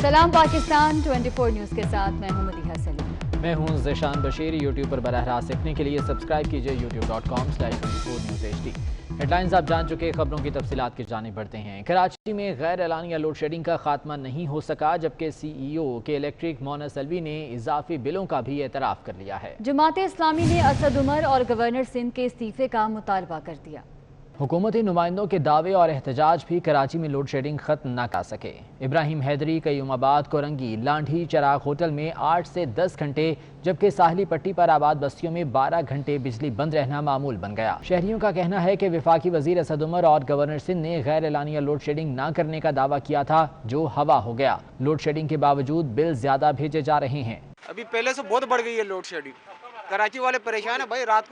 सलाम पाकिस्तान 24 न्यूज़ के साथ मैं हूं मदीहा सलीम। मैं हूं ज़िशान बशीर। यूट्यूब पर बराह रास्त देखने के लिए सब्सक्राइब कीजिए youtube.com/24newsHD। हेडलाइंस आप जान चुके, खबरों की तफसीलात की जानिब बढ़ते हैं। कराची में गैर एलानिया लोड शेडिंग का खात्मा नहीं हो सका, जबकि CEO के इलेक्ट्रिक मोनस अलवी ने इजाफी बिलों का भी एतराफ़ कर लिया है। जमात इस्लामी ने असद उमर और गवर्नर सिंध के इस्तीफे का मुतालबा कर दिया। हुकूमती नुमाइंदों के दावे और एहतजाज भी कराची में लोड शेडिंग खत्म न कर सके। इब्राहिम हैदरी, कयूमाबाद, कोरंगी, लांढी, चराग होटल में 8 से 10 घंटे, जबकि साहली पट्टी पर आबाद बस्तियों में 12 घंटे बिजली बंद रहना मामूल बन गया। शहरियों का कहना है कि वफाकी वजीर असद उमर और गवर्नर सिंध ने गैर एलानिया लोड शेडिंग न करने का दावा किया था, जो हवा हो गया। लोड शेडिंग के बावजूद बिल ज्यादा भेजे जा रहे हैं। अभी पहले से बहुत बढ़ गई है लोड शेडिंग। कराची वाले परेशान है भाई, रात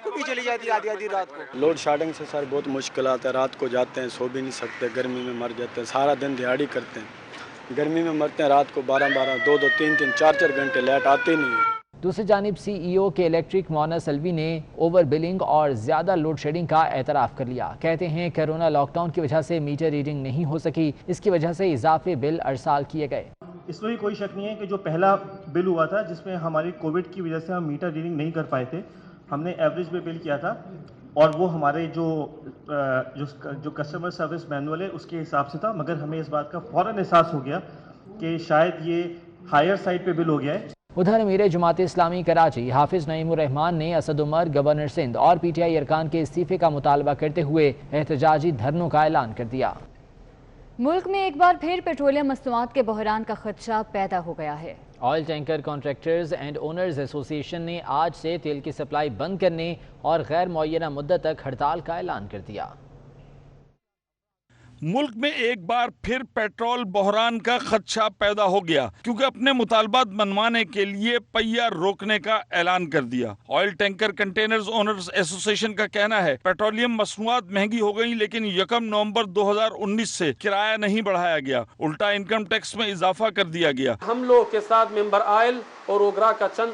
को भी चली जाती है आधी रात को। लोड शेडिंग से सर बहुत मुश्किल आता है। रात को जाते हैं, सो भी नहीं सकते, गर्मी में मर जाते हैं। सारा दिन दिहाड़ी करते हैं, गर्मी में मरते हैं। रात को 12-12, 2-2, 3-3, 4-4 घंटे लाइट आती नहीं है। दूसरी जानिब CEO के इलेक्ट्रिक मोनस अलवी ने ओवर बिलिंग और ज़्यादा लोड शेडिंग का एतराफ़ कर लिया। कहते हैं कोरोना लॉकडाउन की वजह से मीटर रीडिंग नहीं हो सकी, इसकी वजह से इजाफे बिल अरसाल किए गए। इसमें भी कोई शक नहीं है कि जो पहला बिल हुआ था, जिसमें हमारी कोविड की वजह से हम मीटर रीडिंग नहीं कर पाए थे, हमने एवरेज पे बिल किया था और वो हमारे जो कस्टमर सर्विस मैनुअल है उसके हिसाब से था। मगर हमें इस बात का फ़ौरन एहसास हो गया कि शायद ये हायर साइड पे बिल हो गया है। उधर अमीर जमात इस्लामी कराची हाफिज नईमुर रहमान ने असद उमर, गवर्नर सिंध और PTI अरकान के इस्तीफे का मुतालबा करते हुए एहतजाजी धरनों का ऐलान कर दिया। मुल्क में एक बार फिर पेट्रोलियम मसनूआत के बहरान का खदशा पैदा हो गया है। Oil tanker contractors and owners association ने आज से तेल की सप्लाई बंद करने और गैर मुअय्यना मुद्दत तक हड़ताल का ऐलान कर दिया। मुल्क में एक बार फिर पेट्रोल बहरान का खदशा पैदा हो गया, क्योंकि अपने मुतालबात मनवाने के लिए पहिया रोकने का ऐलान कर दिया। Oil tanker containers owners association का कहना है पेट्रोलियम मसनूआत महंगी हो गई, लेकिन 1 नवंबर 2019 से किराया नहीं बढ़ाया गया, उल्टा इनकम टैक्स में इजाफा कर दिया गया। हम लोग के साथ मेंबर आयल और ओगरा का चंद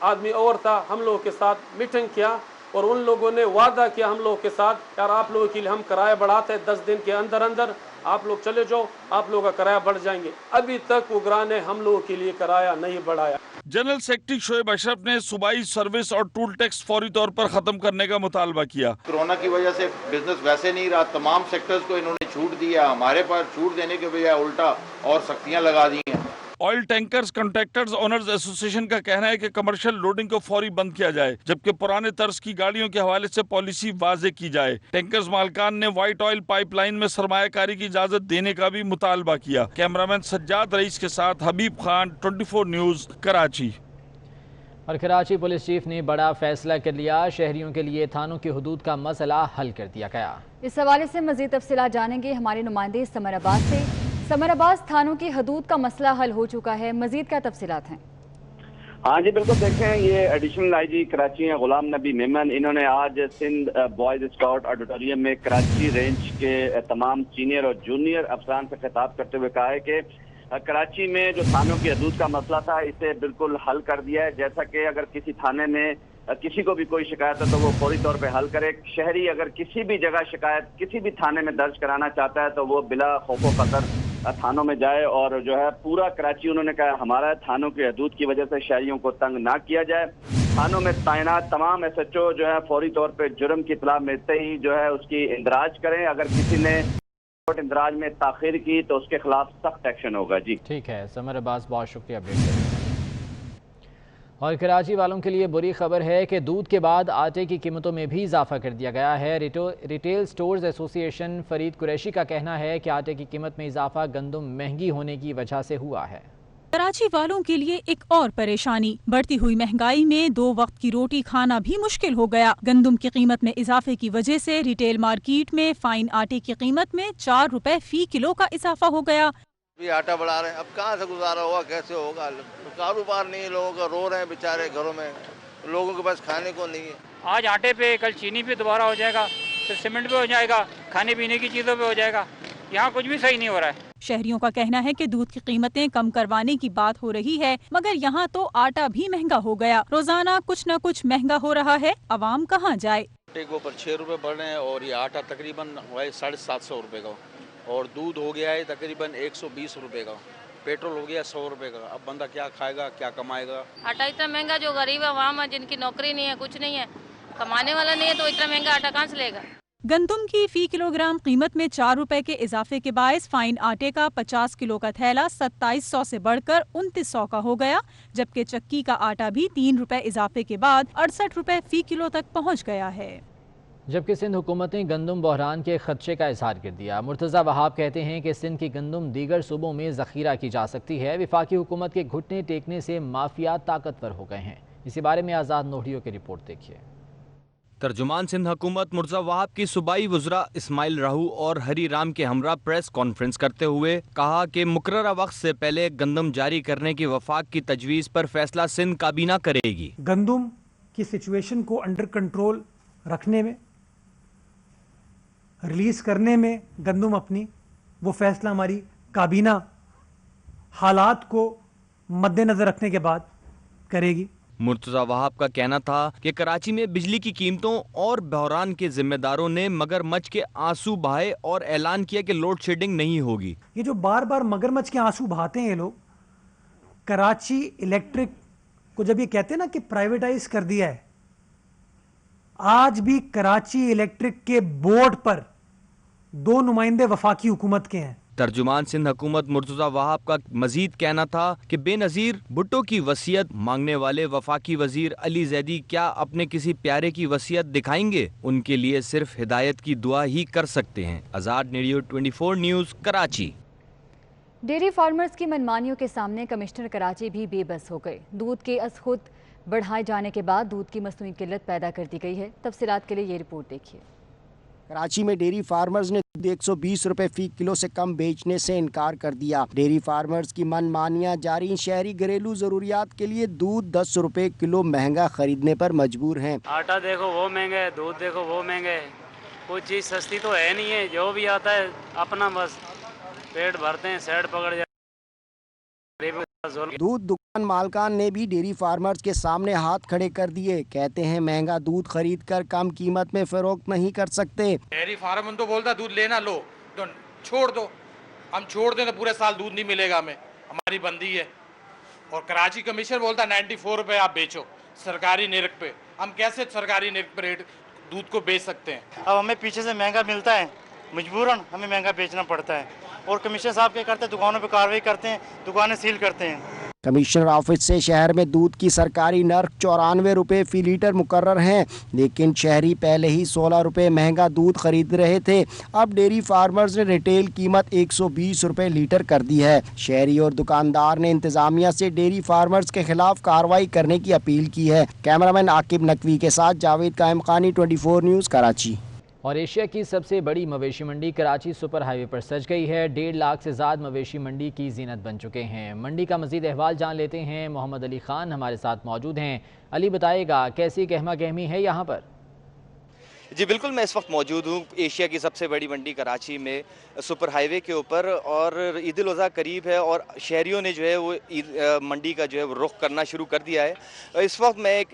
आदमी और था, हम लोगों के साथ मीटिंग किया और उन लोगों ने वादा किया हम लोगों के साथ, यार आप लोगों के लिए हम किराया बढ़ाते हैं, 10 दिन के अंदर अंदर आप लोग चले जाओ, आप लोगों का किराया बढ़ जाएंगे। अभी तक उगरा ने हम लोगों के लिए किराया नहीं बढ़ाया। जनरल सेक्रेटरी शोएब अशरफ ने सूबाई सर्विस और टूल टैक्स फौरी तौर पर खत्म करने का मुतालबा किया। कोरोना की वजह से बिजनेस वैसे नहीं रहा, तमाम सेक्टर्स को इन्होंने छूट दिया, हमारे पास छूट देने के बजाय उल्टा और सख्तियां लगा दी हैं। Oil tankers contractors owners association का कहना है कि कमर्शियल लोडिंग को फौरी बंद किया जाए, जबकि पुराने तर्ज की गाड़ियों के हवाले से पॉलिसी वाज़े की जाए। टैंकर्स मालकान ने व्हाइट ऑयल पाइपलाइन में सरमायाकारी की इजाजत देने का भी मुतालबा किया। कैमरामैन सज्जाद रईस के साथ हबीब खान, 24 न्यूज़, कराची। और कराची पुलिस चीफ ने बड़ा फैसला कर लिया, शहरियों के लिए थानों की हदूद का मसला हल कर दिया गया। इस हवाले से मजीद तफसीलात जानेंगे हमारे नुमाइंदे समराबाद से। समराबाद, थानों की हदूद का मसला हल हो चुका है, मजीद क्या तफसीलात हैं? हाँ जी बिल्कुल, देखें ये एडिशनल IG कराची हैं गुलाम नबी मेमन, इन्होंने आज सिंध बॉयज स्काउट ऑडिटोरियम में कराची रेंज के तमाम सीनियर और जूनियर अफसरान से खिताब करते हुए कहा है कि कराची में जो थानों की हदूद का मसला था इसे बिल्कुल हल कर दिया है। जैसा कि अगर किसी थाने में किसी को भी कोई शिकायत है तो वो फौरी तौर पे हल करे। शहरी अगर किसी भी जगह शिकायत किसी भी थाने में दर्ज कराना चाहता है तो वो बिला खौफो खतर थानों में जाए। और जो है पूरा कराची उन्होंने कहा हमारा थानों की हदूद की वजह से शहरियों को तंग ना किया जाए। थानों में तैनात तमाम SHO जो है फौरी तौर पे जुर्म की इत्तला मिलते ही जो है उसकी इंदराज करें। अगर किसी ने इंदराज में ताखिर की तो उसके खिलाफ सख्त एक्शन होगा। जी ठीक है समर अब्बास, बहुत शुक्रिया अपडेट करने का। और कराची वालों के लिए बुरी खबर है कि दूध के बाद आटे की कीमतों में भी इजाफा कर दिया गया है। Retail stores association Farid Qureshi का कहना है कि आटे की कीमत में इजाफा गंदम महंगी होने की वजह से हुआ है। कराची वालों के लिए एक और परेशानी, बढ़ती हुई महंगाई में 2 वक्त की रोटी खाना भी मुश्किल हो गया। गंदम की कीमत में इजाफे की वजह से रिटेल मार्केट में फाइन आटे की कीमत में 4 रुपए फी किलो का इजाफा हो गया। आटा बढ़ा रहे हैं, अब कहाँ से गुजारा होगा, कैसे होगा? कारोबार नहीं है, लोगों का रो रहे हैं बेचारे घरों में, लोगों के पास खाने को नहीं है। आज आटे पे, कल चीनी पे दोबारा हो जाएगा, फिर सीमेंट पे हो जाएगा, खाने पीने की चीज़ों पे हो जाएगा। यहाँ कुछ भी सही नहीं हो रहा है। शहरियों का कहना है कि दूध की कीमतें कम करवाने की बात हो रही है, मगर यहाँ तो आटा भी महंगा हो गया। रोजाना कुछ न कुछ महंगा हो रहा है, अवाम कहाँ जाए? आटे के ऊपर 6 रुपए बढ़ रहे हैं और ये आटा तकरीबन 750 रुपए का اور دودھ ہو گیا ہے تقریباً 120 روپے کا, پیٹرول ہو گیا 100 روپے کا. اب بندہ کیا کھائے گا, کیا کمائے گا؟ آٹا اتنا مہنگا, جو غریب عوام ہے, جن کی نوکری نہیں ہے, کچھ نہیں ہے, کمانے والا نہیں ہے, تو اتنا مہنگا آٹا کہاں سے لے گا؟ گندم کی فی کلو گرام قیمت میں 4 روپے کے اضافے کے باعث فائن آٹے کا 50 کلو کا تھیلا 2700 سے بڑھ کر 2900 کا ہو گیا, جبکہ چکی کا آٹا بھی 3 روپے اضافے کے بعد 68 روپے فی کلو تک پہنچ گیا ہے. جبکہ سندھ حکومت نے گندم بحران کے خدشے کا اظہار کر دیا. مرتضی وہاب کہتے ہیں کہ سندھ کی گندم دیگر صوبوں میں ذخیرہ کی جا سکتی ہے. وفاقی حکومت کے گھٹنے ٹیکنے سے مافیات طاقتور ہو گئے ہیں. اسی بارے میں آزاد نوڈیو کی رپورٹ دیکھیے. ترجمان سندھ حکومت مرتضی وہاب کی صوبائی وزراء اسماعیل راہو اور ہری رام کے ہمراہ پریس کانفرنس کرتے ہوئے کہا کہ مقررہ وقت سے پہلے گندم جاری کرنے کی وفاق کی تجویز پر فیصلہ سندھ کابینہ کرے گی. گندم کی سچویشن کو انڈر کنٹرول رکھنے میں, ریلیز کرنے میں گندم اپنی, وہ فیصلہ ہماری کابینہ حالات کو مد نظر رکھنے کے بعد کرے گی. مرتضی وہاب کا کہنا تھا کہ کراچی میں بجلی کی قیمتوں اور بحران کے ذمہ داروں نے مگر مچھ کے آنسو بہائے اور اعلان کیا کہ لوڈ شیڈنگ نہیں ہوگی. یہ جو بار بار مگر مچھ کے آنسو بہاتے ہیں یہ لوگ, کراچی الیکٹرک کو جب یہ کہتے ہیں نا کہ پرائیویٹائز کر دیا ہے, آج بھی کراچی الیکٹرک کے بورڈ پر 2 نمائندے وفاقی حکومت کے ہیں. ترجمان سندھ حکومت مرتضی وہاب کا مزید کہنا تھا کہ بے نظیر بھٹو کی وصیت مانگنے والے وفاقی وزیر علی زیدی کیا اپنے کسی پیارے کی وصیت دکھائیں گے؟ ان کے لیے صرف ہدایت کی دعا ہی کر سکتے ہیں. آزاد نیڈیو 24 نیوز کراچی. ڈیری فارمرز کی منمانیوں کے سامنے کمشنر کراچی بھی بے بس ہو گئے. دودھ کے از خود بڑھائے جانے کے بعد دودھ کی مصنوعی قلت پیدا کر دی گئی ہے. تفصیلات کے لیے یہ رپورٹ دیکھیے. کراچی میں ڈیری فارمرز نے 120 روپے فی کلو سے کم بیچنے سے انکار کر دیا. ڈیری فارمرز کی من مانیاں جاری. شہری گھریلو ضروریات کے لیے دودھ 10 روپے کلو مہنگا خریدنے پر مجبور ہیں. آٹا دیکھو وہ مہنگا ہے, دودھ دیکھو وہ مہنگا ہے, کوئی چیز سستی تو ہے نہیں ہے. جو بھی آتا ہے اپنا بس پیٹ بھرتے ہیں, سیڈ پکڑ جاتے. دودھ دکان مالکان نے بھی ڈیری فارمرز کے سامنے ہاتھ کھڑے کر دیے. کہتے ہیں مہنگا دودھ خرید کر کم قیمت میں فروخت نہیں کر سکتے. ڈیری فارم تو بولتا دودھ لینا لو تو چھوڑ دو, ہم چھوڑ دیں تو پورے سال دودھ نہیں ملے گا ہمیں, ہماری بندی ہے. اور کراچی کمیشن بولتا 94 روپے آپ بیچو سرکاری نرخ پہ. ہم کیسے سرکاری نرخ پہ ریٹ دودھ کو بیچ سکتے ہیں؟ اب ہمیں پیچھے سے مہنگا ملتا ہے, مجبوراً ہمیں مہنگا بیچنا پڑتا ہے. اور کمشنر صاحب کیا کرتے ہیں, دکانوں پہ کارروائی کرتے ہیں, دکانیں سیل کرتے ہیں. کمشنر آفس سے شہر میں دودھ کی سرکاری نرخ 94 روپے فی لیٹر مقرر ہیں, لیکن شہری پہلے ہی 16 روپے مہنگا دودھ خرید رہے تھے. اب ڈیری فارمرز نے ریٹیل قیمت 120 روپے لیٹر کر دی ہے. شہری اور دکاندار نے انتظامیہ سے ڈیری فارمرز کے خلاف کارروائی کرنے کی اپیل کی ہے. کیمرامین عاقب نقوی کے ساتھ جاوید قائم خانی 24 نیوز کراچی. اور ایشیا کی سب سے بڑی مویشی منڈی کراچی سپر ہائی وے پر سج گئی ہے. 1.5 لاکھ سے زائد مویشی منڈی کی زینت بن چکے ہیں. منڈی کا مزید احوال جان لیتے ہیں. محمد علی خان ہمارے ساتھ موجود ہیں. علی بتائے گا کیسی گہما گہمی ہے یہاں پر؟ جی بالکل, میں اس وقت موجود ہوں ایشیا کی سب سے بڑی منڈی کراچی میں سپر ہائی وے کے اوپر, اور عید الاضحیٰ قریب ہے اور شہریوں نے جو ہے وہ منڈی کا جو ہے وہ رخ کرنا شروع کر دیا ہے. اس وقت میں ایک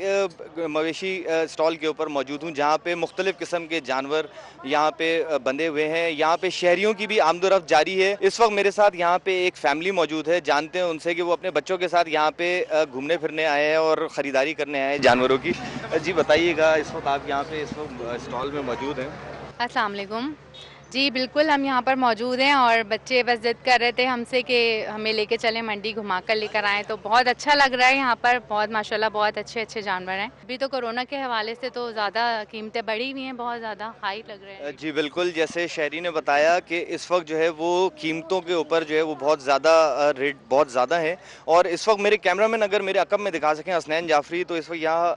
مویشی اسٹال کے اوپر موجود ہوں جہاں پہ مختلف قسم کے جانور یہاں پہ بندھے ہوئے ہیں. یہاں پہ شہریوں کی بھی آمد و رفت جاری ہے. اس وقت میرے ساتھ یہاں پہ ایک فیملی موجود ہے, جانتے ہیں ان سے کہ وہ اپنے بچوں کے ساتھ یہاں پہ گھومنے پھرنے آئے ہیں اور خریداری کرنے آئے ہیں جانوروں کی. جی بتائیے گا, اس وقت آپ یہاں پہ اس وقت اسٹال میں موجود ہیں. السلام علیکم. جی بالکل, ہم یہاں پر موجود ہیں اور بچے بس ضد کر رہے تھے ہم سے کہ ہمیں لے کے چلیں منڈی, گھما کر لے کر آئیں. تو بہت اچھا لگ رہا ہے یہاں پر, بہت ماشاءاللہ بہت اچھے اچھے جانور ہیں. ابھی تو کورونا کے حوالے سے تو زیادہ قیمتیں بڑھی ہوئی ہیں, بہت زیادہ ہائی لگ رہے ہیں. جی بالکل, جیسے شہری نے بتایا کہ اس وقت جو ہے وہ قیمتوں کے اوپر جو ہے وہ بہت زیادہ ریٹ بہت زیادہ ہیں. اور اس وقت میرے کیمرہ مین اگر میرے عقب میں دکھا سکیں حسنین جعفری, تو اس وقت یہاں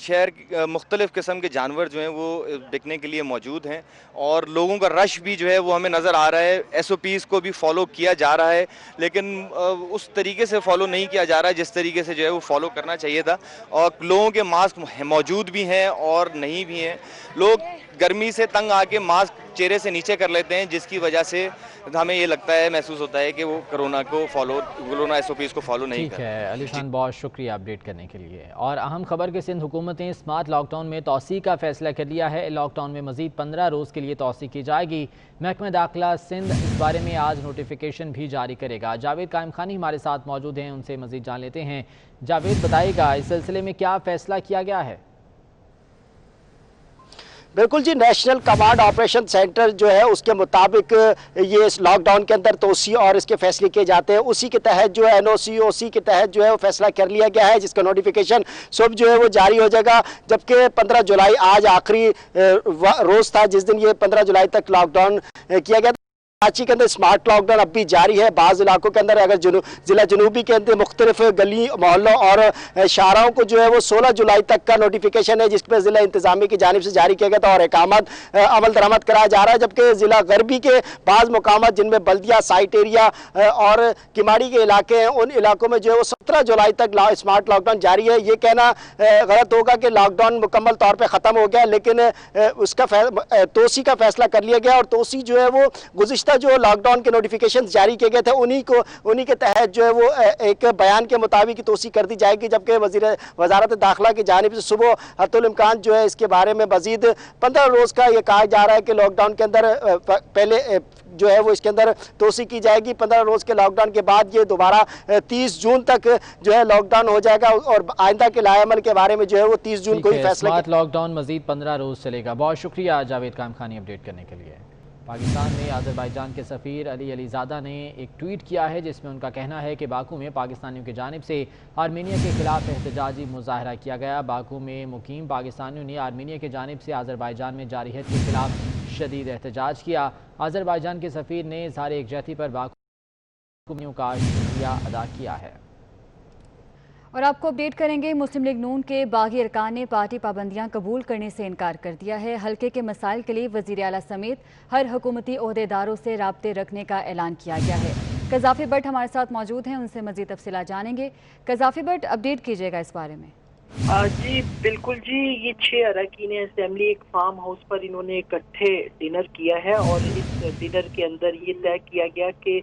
شہر مختلف قسم کے جانور جو ہیں وہ بکنے کے لیے موجود ہیں اور لوگوں کا رش بھی جو ہے وہ ہمیں نظر آ رہا ہے. SOPs کو بھی فالو کیا جا رہا ہے, لیکن اس طریقے سے فالو نہیں کیا جا رہا ہے جس طریقے سے جو ہے وہ فالو کرنا چاہیے تھا. اور لوگوں کے ماسک موجود بھی ہیں اور نہیں بھی ہیں. لوگ گرمی سے تنگ آ کے ماسک चेहरे से नीचे कर लेते हैं, जिसकी वजह से हमें ये लगता है, महसूस होता है कि वो कोरोना SOPs को फॉलो नहीं कर। ठीक है अली खान, बहुत शुक्रिया अपडेट करने के लिए। और अहम खबर के सिंध हुकूमत ने स्मार्ट लॉकडाउन में तोसी का फैसला कर लिया है। लॉकडाउन में मजीद 15 रोज़ के लिए तोसी की जाएगी। महकमा दाखिला सिंध इस बारे में आज नोटिफिकेशन भी जारी करेगा। जावेद कायम खानी हमारे साथ मौजूद हैं, उनसे मजीद जान लेते हैं। जावेद, बताइएगा इस सिलसिले में क्या फैसला किया गया है? बिल्कुल जी, नेशनल कमांड ऑपरेशन सेंटर जो है उसके मुताबिक ये इस लॉकडाउन के अंदर तोसी और इसके फैसले किए जाते हैं। उसी के तहत जो है NOC के तहत जो है वो फैसला कर लिया गया है, जिसका नोटिफिकेशन सुबह जो है वो जारी हो जाएगा। जबकि 15 जुलाई आज आखिरी रोज़ था जिस दिन ये 15 जुलाई तक लॉकडाउन किया गया। कराची के अंदर स्मार्ट लॉकडाउन अब भी जारी है। बाज़ इलाकों के अंदर अगर ज़िला जनूबी के अंदर मुख्तलिफ गली मोहल्लों और शाहराओं को जो है वो 16 जुलाई तक का नोटिफिकेशन है, जिस पर ज़िला इंतज़ामी की जानिब से जारी किया गया था और इकामत अमल दरामद कराया जा रहा है। जबकि ज़िला गरबी के बाज़ मुकामात जिनमें बल्दिया, साइट एरिया और किमाड़ी के इलाके हैं, उन इलाकों में जो है वो 17 जुलाई तक स्मार्ट लॉकडाउन जारी है। ये कहना गलत होगा कि लॉकडाउन मुकम्मल तौर पर ख़त्म हो गया, लेकिन उसका तोसी का फैसला कर लिया गया। और तोसी जो है वो गुज़िश्ता जो लॉकडाउन के नोटिफिकेशन जारी किए गए थे उन्हीं के तहत जो है वो एक बयान के मुताबिक तोसी कर दी जाएगी। जबकि वज़ारत दाखिला की जानिब से सुबह हतुल इम्कान जो है इसके बारे में मजीद 15 रोज़ का ये कहा जा रहा है कि लॉकडाउन के अंदर पहले जो है वो इसके अंदर तोसी की जाएगी। 15 रोज़ के लॉकडाउन के बाद ये दोबारा 30 जून तक जो है लॉकडाउन हो जाएगा और आइंदा के लाएअमल के बारे में जो है वो 30 जून को ही फैसला। स्मार्ट लॉकडाउन मजीद 15 रोज़ चलेगा। बहुत शुक्रिया जावेद कायम खानी अपडेट करने के लिए। पाकिस्तान में आज़रबाईजान के सफ़ीर अली अलीज़ादा ने एक ट्वीट किया है जिसमें उनका कहना है कि बाकू में पाकिस्तानियों की जानिब से आर्मीनिया के खिलाफ एहतजाजी मुजाहरा किया गया। बाकू में मुकीम पाकिस्तानियों ने आर्मीनिया की जानिब से आज़रबाईजान में जारी हद के खिलाफ शदीद एहतजाज किया। आज़रबाईजान के सफ़ीर ने इज़हार यकजहती पर बाकू का शुक्रिया अदा किया है। और आपको अपडेट करेंगे, मुस्लिम लीग नून के बागी अरकान ने पार्टी पाबंदियां कबूल करने से इनकार कर दिया है। हल्के के मसाइल के लिए वज़ीर आला समेत हर हुकूमती ओहदेदारों से राब्ते रखने का ऐलान किया गया है। कज़ाफ़ी भट्ट हमारे साथ मौजूद हैं, उनसे मज़ीद तफसीलात जानेंगे। कज़ाफ़ी भट्ट, अपडेट कीजिएगा इस बारे में। जी बिल्कुल जी, ये 6 अरकान असेंबली एक फार्म हाउस पर इन्होंने इकट्ठे डिनर किया है और इस डिनर के अंदर ये तय किया गया कि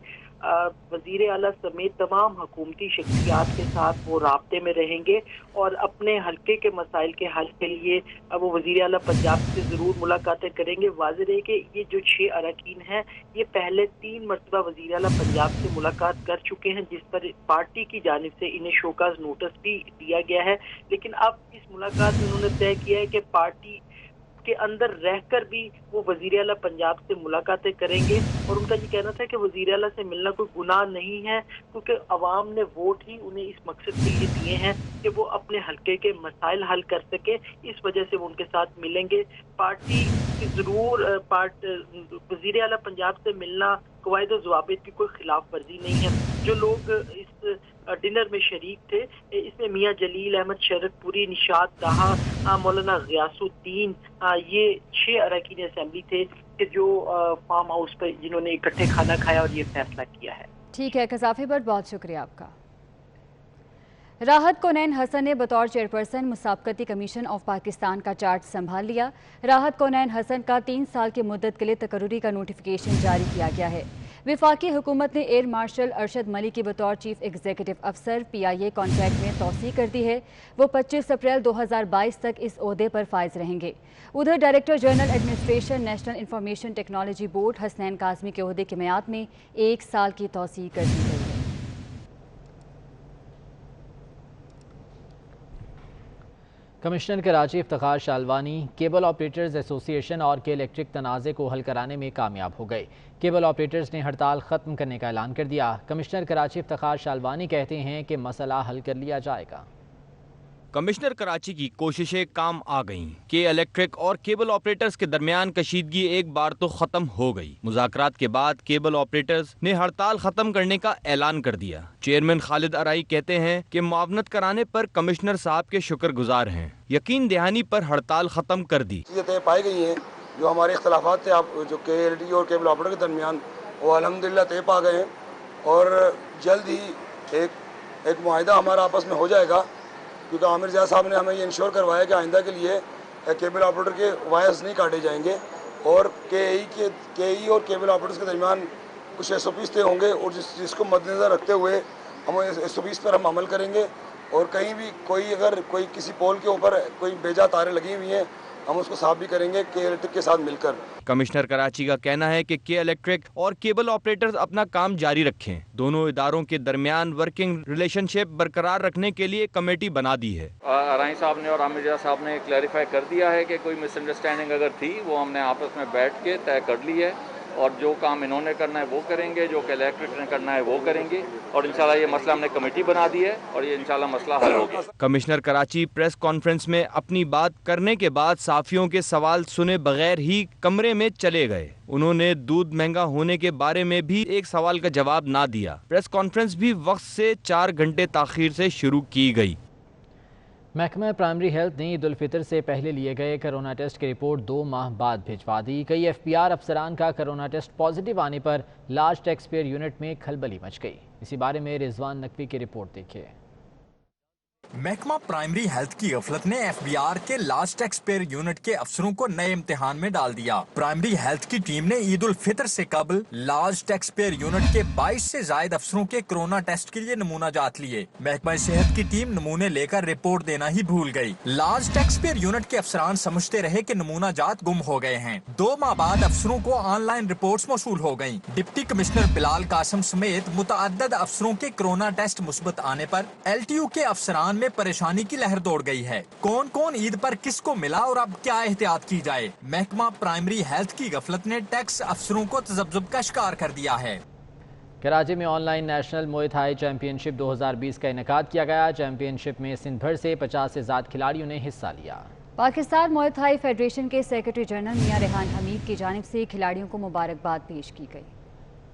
वज़ीर आला समेत तमाम हुकूमती शख्सियात के साथ वो राब्ते में रहेंगे और अपने हल्के के मसाइल के हल के लिए वो वज़ीर आला पंजाब से ज़रूर मुलाकातें करेंगे। वाज़ेह है कि ये जो 6 अरकान हैं ये पहले 3 मरतबा वज़ीर आला पंजाब से मुलाकात कर चुके हैं, जिस पर पार्टी की जानिब से इन्हें शोकाज नोटिस भी दिया गया है। लेकिन अब इस मुलाकात में उन्होंने तय किया है कि पार्टी के अंदर रहकर भी वो वज़ीर आला पंजाब से मुलाकातें करेंगे और उनका ये कहना था कि वज़ीर आला से मिलना कोई गुनाह नहीं है, क्योंकि अवाम ने वोट ही उन्हें इस मकसद के लिए दिए हैं कि वो अपने हल्के के मसाइल हल कर सके। इस वजह से वो उनके साथ मिलेंगे। पार्टी की ज़रूर वज़ीर आला पंजाब से मिलना कवायद और ज़वाबित की कोई खिलाफ वर्जी नहीं है। जो लोग इस डिनर में शरीक थे इसमें मियाँ जलील अहमद, शरदपुरी, निशात दहा, मौलाना ग़ियासुद्दीन, ये 6 अरकान असेंबली थे कि जो फार्म हाउस पर जिन्होंने इकट्ठे खाना खाया और ये फैसला किया है। ठीक है कज़ाफ़ी भट्ट, बहुत शुक्रिया आपका। राहत कोनैन हसन ने बतौर चेयरपर्सन मुसाबकती कमीशन ऑफ पाकिस्तान का चार्ज संभाल लिया। राहत कोनैन हसन का 3 साल की मुद्दत के लिए तकर्रुरी का नोटिफिकेशन जारी किया गया है। विफाकी हुकूमत ने एयर मार्शल अरशद मलिक की बतौर चीफ एग्जीक्यूटिव अफसर PIA कॉन्ट्रैक्ट में तौसीह कर दी है। वो 25 अप्रैल 2022 तक इस ओहदे पर फाइज रहेंगे। उधर director general administration national information technology board Hasnain Kazmi के ओहदे की मियाद में 1 साल की तौसीह कर दी गई है। Commissioner Karachi Iftikhar Shalwani cable operators association और के इलेक्ट्रिक तनाज़े को हल कराने में कामयाब हो गए। केबल ऑपरेटर्स ने हड़ताल ख़त्म करने का ऐलान कर दिया। कमिश्नर कराची इफ्तिखार शालवानी कहते हैं कि मसला हल कर लिया जाएगा। कमिश्नर कराची की कोशिशें काम आ गईं कि इलेक्ट्रिक और केबल ऑपरेटर्स के दरमियान कशीदगी एक बार तो खत्म हो गई। मुज़ाकरात के बाद केबल ऑपरेटर्स ने हड़ताल खत्म करने का ऐलान कर दिया। चेयरमैन खालिद अराई कहते हैं कि मुआवनत कराने पर कमिश्नर साहब के शुक्रगुजार हैं। यकीन दहानी पर हड़ताल खत्म कर दी। चीज़ें पाई गई हैं जो हमारे इख्तलाफात थे आप जो KLD और केबल ऑपरेटर के दरमियान, वो अल्हम्दुलिल्लाह तय पा गए हैं और जल्द ही एक मुआहिदा हमारा आपस में हो जाएगा, क्योंकि आमिर ज़िया साहब ने हमें ये इंश्योर करवाया कि आइंदा के लिए केबल ऑपरेटर के वायर्स नहीं काटे जाएंगे और KE और केबल ऑपरेटर्स के दरमियान कुछ SOPs तय होंगे और जिसको मद्देनज़र रखते हुए हम SOPs पर हम अमल करेंगे और कहीं भी अगर कोई किसी पोल के ऊपर कोई बेजा तारें लगी हुई हैं हम उसको साफ भी करेंगे के इलेक्ट्रिक के साथ मिलकर। कमिश्नर कराची का कहना है कि के इलेक्ट्रिक और केबल ऑपरेटर्स अपना काम जारी रखें। दोनों इदारों के दरमियान वर्किंग रिलेशनशिप बरकरार रखने के लिए कमेटी बना दी है। अराई साहब ने और आमिर रज़ा साहब ने क्लैरिफाई कर दिया है कि कोई मिसअंडरस्टैंडिंग अगर थी वो हमने आपस में बैठ के तय कर ली है और जो काम इन्होंने करना है वो करेंगे, जो इलेक्ट्रिक ने करना है वो करेंगे और इंशाल्लाह ये मसला हमने कमेटी बना दी है और ये इंशाल्लाह मसला हल होगा। कमिश्नर कराची प्रेस कॉन्फ्रेंस में अपनी बात करने के बाद साफियों के सवाल सुने बगैर ही कमरे में चले गए। उन्होंने दूध महंगा होने के बारे में भी एक सवाल का जवाब ना दिया। प्रेस कॉन्फ्रेंस भी वक्त से 4 घंटे ताखीर से शुरू की गई। महकमा प्राइमरी हेल्थ ने ईद उल फितर से पहले लिए गए कोरोना टेस्ट की रिपोर्ट 2 माह बाद भिजवा दी। कई FPR अफसरान का कोरोना टेस्ट पॉजिटिव आने पर लार्ज टैक्स पेयर यूनिट में खलबली मच गई। इसी बारे में रिजवान नकवी की रिपोर्ट देखिए। महकमा प्राइमरी हेल्थ की गफलत ने FBR के लार्ज टैक्स पेयर यूनिट के अफसरों को नए इम्तिहान में डाल दिया। प्राइमरी हेल्थ की टीम ने ईद उल फितर से कबल लार्ज टैक्स पेयर यूनिट के 22 से ज्यादा अफसरों के कोरोना टेस्ट के लिए नमूना जात लिए। महकमा सेहत की टीम नमूने लेकर रिपोर्ट देना ही भूल गई। लार्ज टैक्स पेयर यूनिट के अफसरान समझते रहे कि नमूना जात गुम हो गए हैं। 2 माह बाद अफसरों को ऑनलाइन रिपोर्ट्स मौसूल हो गयी। डिप्टी कमिश्नर बिलाल कासिम समेत मुतअद्दिद अफसरों के कोरोना टेस्ट मुस्बत आने पर LTU के अफसरान में परेशानी की लहर दौड़ गई है। कौन कौन ईद पर किसको मिला और अब क्या एहतियात की जाए। महकमा प्राइमरी हेल्थ की गफलत ने टैक्स अफसरों को तजब्जुब का शिकार कर दिया है। कराची में online national Muay Thai championship 2020 का इनेकाद किया गया। चैंपियनशिप में सिंध भर से 50 से ज्यादा खिलाड़ियों ने हिस्सा लिया। पाकिस्तान मुए थाई फेडरेशन के सेक्रेटरी जनरल मियां रेहान हमीद की जानिब से खिलाड़ियों को मुबारकबाद पेश की गई।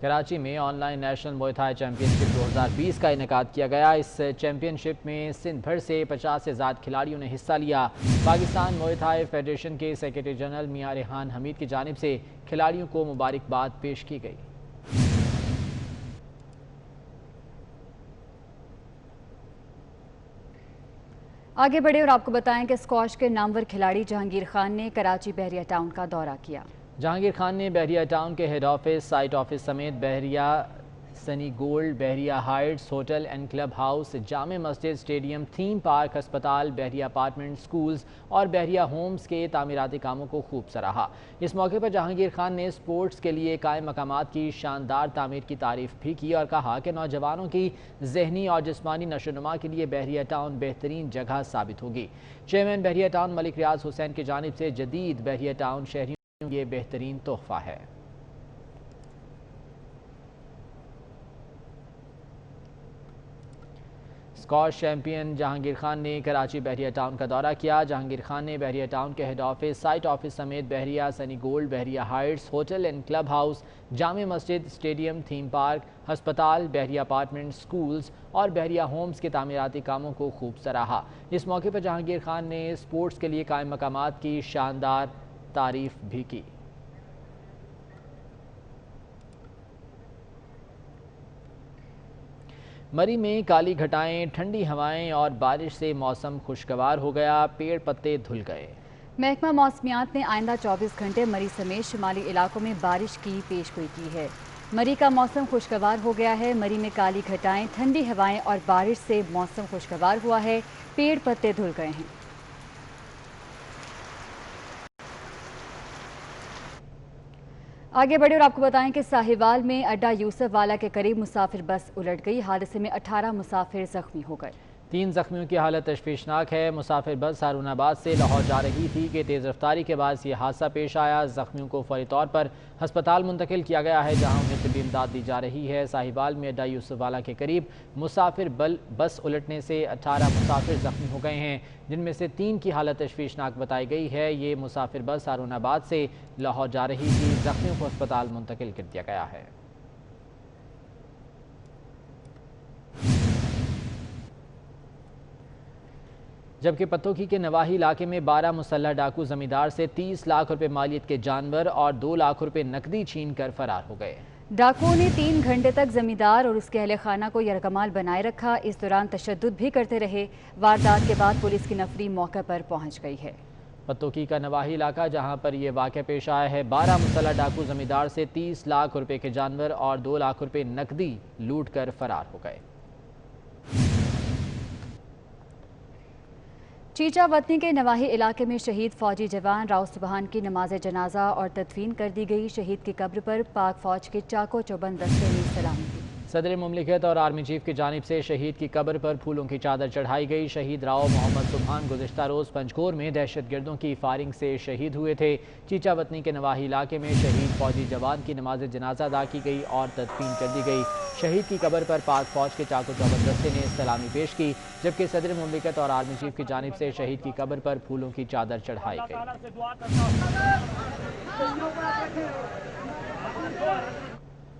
कराची में online national Muay Thai championship 2020 का इनेकाद किया गया। इस चैंपियनशिप में सिंध भर से 50 से ज्यादा खिलाड़ियों ने हिस्सा लिया। पाकिस्तान मुए थाई फेडरेशन के सेक्रेटरी जनरल मियां रेहान हमीद की जानिब से खिलाड़ियों को मुबारकबाद पेश की गई। आगे बढ़े और आपको बताएं कि स्क्वाश के नामवर खिलाड़ी जहांगीर खान ने कराची बहरिया टाउन का दौरा किया। जहांगीर खान ने बहरिया टाउन के हेड ऑफिस, साइट ऑफिस समेत Bahria sunny gold, Bahria heights, hotel and club house, जामे मस्जिद, स्टेडियम, थीम पार्क, अस्पताल, बहरिया अपार्टमेंट, स्कूल्स और बहरिया होम्स के तामीराती कामों को खूब सराहा। इस मौके पर जहांगीर खान ने स्पोर्ट्स के लिए कायम मकामात की शानदार तामीर की तारीफ भी की और कहा कि नौजवानों की जहनी और जिस्मानी नशोनुमा के लिए बहरिया टाउन बेहतरीन जगह साबित होगी। चेयरमैन बहरिया टाउन मलिक रियाज हुसैन की जानिब से जदीद बहरिया टाउन शहरियों ये बेहतरीन तोहफा है। स्क्वाश चैंपियन जहांगीर खान ने कराची बहरिया टाउन का दौरा किया। जहांगीर खान ने बहरिया टाउन के हेड ऑफिस, साइट ऑफिस समेत Bahria sunny gold, Bahria heights, hotel and club house, जामे मस्जिद, स्टेडियम, थीम पार्क, अस्पताल, बहरिया अपार्टमेंट, स्कूल्स और बहरिया होम्स के तामीराती कामों को खूब सराहा। इस मौके पर जहांगीर खान ने स्पोर्ट्स के लिए कायम मकामात की शानदार तारीफ भी की। मरी में काली घटाएं, ठंडी हवाएं और बारिश से मौसम खुशगवार हो गया। पेड़ पत्ते धुल गए। महकमा मौसमियात ने आइंदा 24 घंटे मरी समेत शुमाली इलाकों में बारिश की पेशगोई की है। मरी का मौसम खुशगवार हो गया है। मरी में काली घटाएं, ठंडी हवाएं और बारिश से मौसम खुशगवार हुआ है। पेड़ पत्ते धुल गए हैं। आगे बढ़े और आपको बताएं कि साहिवाल में अड्डा यूसुफ वाला के करीब मुसाफिर बस उलट गई। हादसे में 18 मुसाफिर जख्मी हो गए। 3 जख्मियों की हालत तशवीशनाक है। मुसाफिर बस हारूनाबाद से लाहौर जा रही थी कि तेज़ रफ्तारी के बाद ये हादसा पेश आया। जख्मियों को फौरी तौर पर हस्पताल मुंतकिल किया गया है, जहां उन्हें तिब्बी इमदाद दी जा रही है। साहिवाल में अड्डा यूसुफ वाला के करीब मुसाफिर बस उलटने से 18 मुसाफिर जख्मी हो गए हैं, जिनमें से 3 की हालत तशवीशनाक बताई गई है। ये मुसाफिर बस हारूनाबाद से लाहौर जा रही थी। जख्मियों को अस्पताल मुंतकिल कर दिया गया है। जबकि पत्तोकी के नवाही इलाके में 12 मुसल्लह डाकू जमींदार से 30 लाख रुपए मालियत के जानवर और 2 लाख रुपए नकदी छीन कर फरार हो गए। डाकुओं ने 3 घंटे तक जमींदार और उसके अहले खाना को यरगमाल बनाए रखा। इस दौरान तशद्दुद भी करते रहे। वारदात के बाद पुलिस की नफरी मौके पर पहुंच गई है। पत्तोकी का नवाही इलाका जहां पर यह वाक़या पेश आया है, 12 मुसल्लह डाकू जमींदार से 30 लाख रुपए के जानवर और 2 लाख रुपए नकदी लूट कर फरार हो गए। चीचा वतनी के नवाही इलाके में शहीद फौजी जवान राव सुबहान की नमाज जनाजा और तदफीन कर दी गई। शहीद की कब्र पर पाक फौज के चाको चौबंद दस्ते ने सलामी दी। सदर मुमलिकत और आर्मी चीफ की जानिब से शहीद की कब्र पर फूलों की चादर चढ़ाई गई। शहीद राव मोहम्मद सुबहान गुज़िश्ता रोज़ पंजकोर में दहशत गर्दों की फायरिंग से शहीद हुए थे। चीचा वतनी के नवाही इलाके में शहीद फौजी जवान की नमाज जनाजा अदा की गई और तदफीन कर दी गई। शहीद की कब्र पर पाक फौज के चाको चौबंद दस्ते ने सलामी पेश की, जबकि सदर मुमलिकत और आर्मी चीफ की जानिब से शहीद की कब्र पर फूलों की चादर चढ़ाई गई।